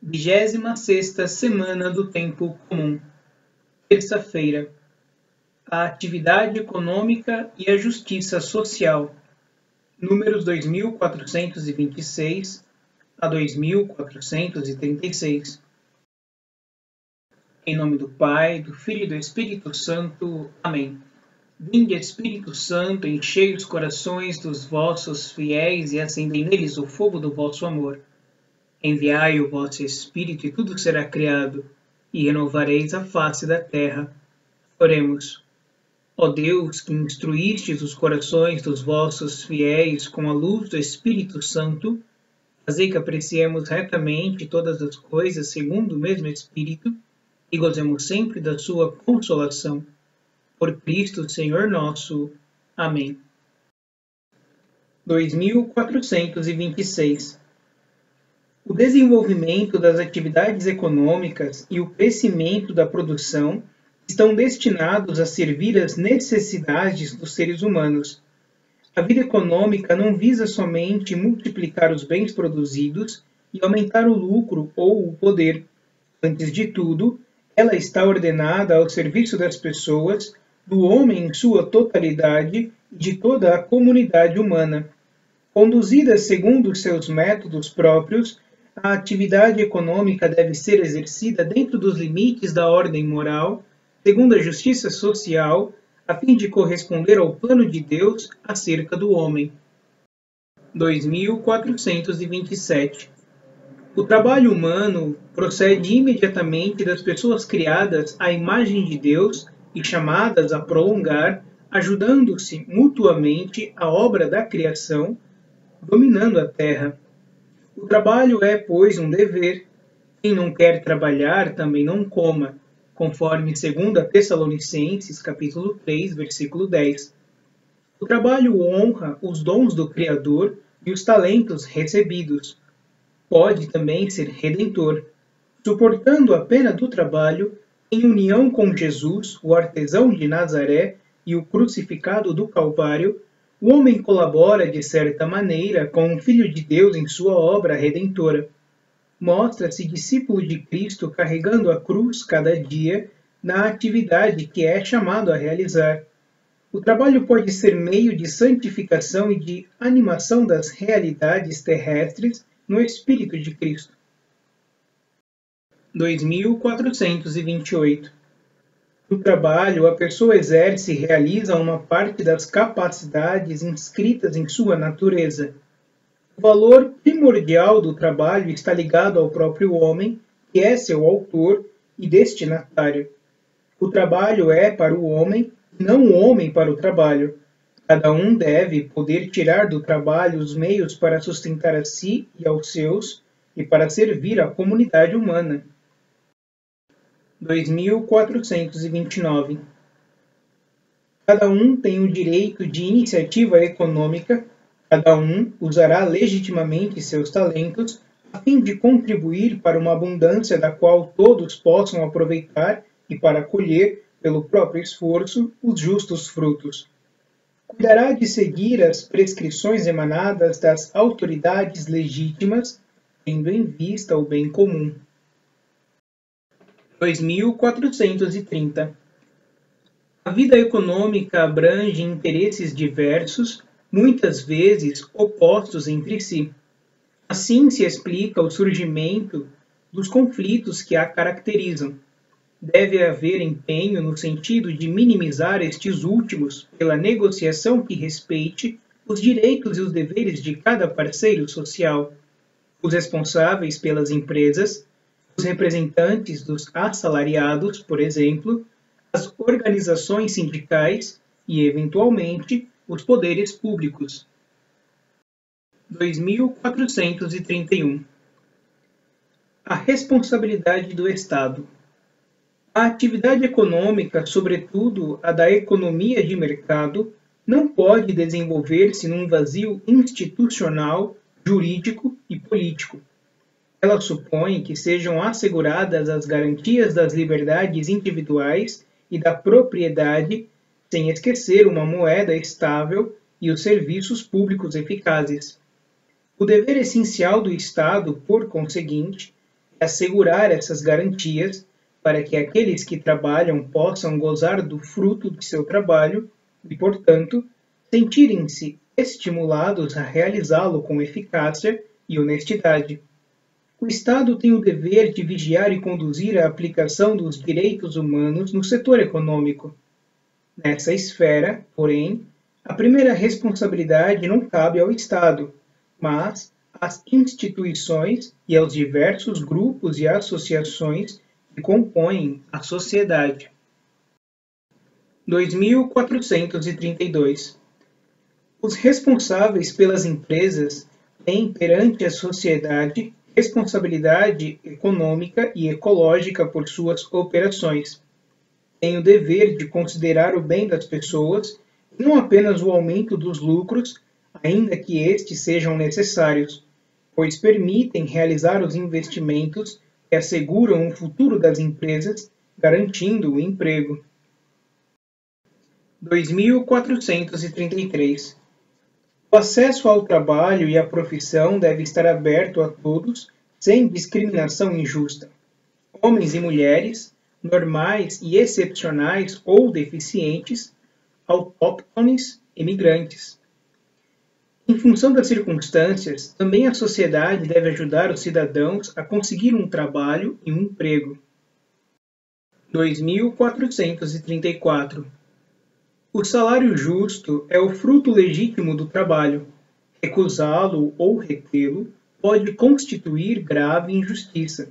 26ª semana do tempo comum. Terça-feira. A atividade econômica e a justiça social. Números 2426 a 2436. Em nome do Pai, do Filho e do Espírito Santo. Amém. Vinde, Espírito Santo, enchei os corações dos vossos fiéis e acendei neles o fogo do vosso amor. Enviai o vosso Espírito e tudo será criado, e renovareis a face da terra. Oremos. Ó Deus, que instruístes os corações dos vossos fiéis com a luz do Espírito Santo, fazei que apreciemos retamente todas as coisas segundo o mesmo Espírito e gozemos sempre da sua consolação. Por Cristo, Senhor nosso. Amém. 2426. O desenvolvimento das atividades econômicas e o crescimento da produção estão destinados a servir às necessidades dos seres humanos. A vida econômica não visa somente multiplicar os bens produzidos e aumentar o lucro ou o poder. Antes de tudo, ela está ordenada ao serviço das pessoas, do homem em sua totalidade e de toda a comunidade humana. Conduzida segundo os seus métodos próprios, a atividade econômica deve ser exercida dentro dos limites da ordem moral, segundo a justiça social, a fim de corresponder ao plano de Deus acerca do homem. 2427. O trabalho humano procede imediatamente das pessoas criadas à imagem de Deus e chamadas a prolongar, ajudando-se mutuamente a obra da criação, dominando a terra. O trabalho é, pois, um dever. Quem não quer trabalhar também não coma, conforme 2 Tessalonicenses, capítulo 3, versículo 10. O trabalho honra os dons do Criador e os talentos recebidos. Pode também ser redentor. Suportando a pena do trabalho, em união com Jesus, o artesão de Nazaré e o crucificado do Calvário, o homem colabora, de certa maneira, com o Filho de Deus em sua obra redentora. Mostra-se discípulo de Cristo carregando a cruz cada dia na atividade que é chamado a realizar. O trabalho pode ser meio de santificação e de animação das realidades terrestres no Espírito de Cristo. 2428. No trabalho, a pessoa exerce e realiza uma parte das capacidades inscritas em sua natureza. O valor primordial do trabalho está ligado ao próprio homem, que é seu autor e destinatário. O trabalho é para o homem, e não o homem para o trabalho. Cada um deve poder tirar do trabalho os meios para sustentar a si e aos seus, e para servir à comunidade humana. 2429. Cada um tem o direito de iniciativa econômica, cada um usará legitimamente seus talentos a fim de contribuir para uma abundância da qual todos possam aproveitar e para colher, pelo próprio esforço, os justos frutos. Cuidará de seguir as prescrições emanadas das autoridades legítimas, tendo em vista o bem comum. 2430. A vida econômica abrange interesses diversos, muitas vezes opostos entre si. Assim se explica o surgimento dos conflitos que a caracterizam. Deve haver empenho no sentido de minimizar estes últimos pela negociação que respeite os direitos e os deveres de cada parceiro social. Os responsáveis pelas empresas, os representantes dos assalariados, por exemplo, as organizações sindicais e, eventualmente, os poderes públicos. 2431. A responsabilidade do Estado. A atividade econômica, sobretudo a da economia de mercado, não pode desenvolver-se num vazio institucional, jurídico e político. Ela supõe que sejam asseguradas as garantias das liberdades individuais e da propriedade, sem esquecer uma moeda estável e os serviços públicos eficazes. O dever essencial do Estado, por conseguinte, é assegurar essas garantias para que aqueles que trabalham possam gozar do fruto de seu trabalho e, portanto, sentirem-se estimulados a realizá-lo com eficácia e honestidade. O Estado tem o dever de vigiar e conduzir a aplicação dos direitos humanos no setor econômico. Nessa esfera, porém, a primeira responsabilidade não cabe ao Estado, mas às instituições e aos diversos grupos e associações que compõem a sociedade. 2432. Os responsáveis pelas empresas têm perante a sociedade responsabilidade econômica e ecológica por suas operações. Têm o dever de considerar o bem das pessoas e não apenas o aumento dos lucros, ainda que estes sejam necessários, pois permitem realizar os investimentos que asseguram o futuro das empresas, garantindo o emprego. 2433. O acesso ao trabalho e à profissão deve estar aberto a todos, sem discriminação injusta. Homens e mulheres, normais e excepcionais ou deficientes, autóctones, imigrantes. Em função das circunstâncias, também a sociedade deve ajudar os cidadãos a conseguir um trabalho e um emprego. 2434. O salário justo é o fruto legítimo do trabalho. Recusá-lo ou retê-lo pode constituir grave injustiça.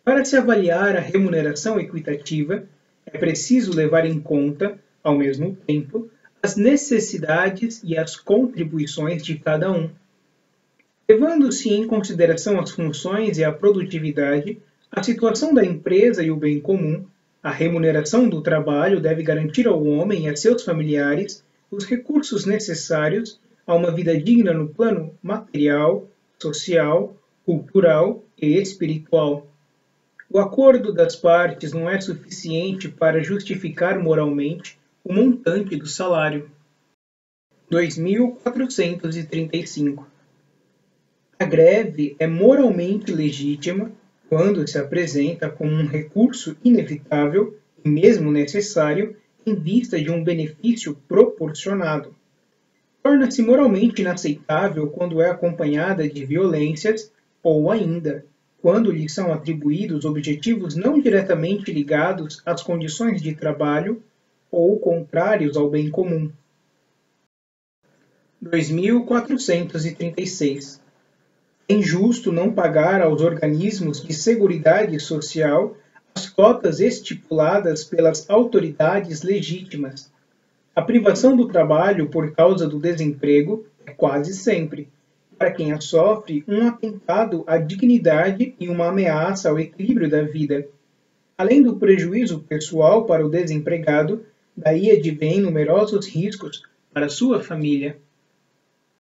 Para se avaliar a remuneração equitativa, é preciso levar em conta, ao mesmo tempo, as necessidades e as contribuições de cada um. Levando-se em consideração as funções e a produtividade, a situação da empresa e o bem comum, a remuneração do trabalho deve garantir ao homem e a seus familiares os recursos necessários a uma vida digna no plano material, social, cultural e espiritual. O acordo das partes não é suficiente para justificar moralmente o montante do salário. 2435. A greve é moralmente legítima quando se apresenta como um recurso inevitável e mesmo necessário em vista de um benefício proporcionado. Torna-se moralmente inaceitável quando é acompanhada de violências ou ainda quando lhe são atribuídos objetivos não diretamente ligados às condições de trabalho ou contrários ao bem comum. 2436. É injusto não pagar aos organismos de seguridade social as cotas estipuladas pelas autoridades legítimas. A privação do trabalho por causa do desemprego é quase sempre, para quem a sofre, um atentado à dignidade e uma ameaça ao equilíbrio da vida. Além do prejuízo pessoal para o desempregado, daí advêm numerosos riscos para sua família.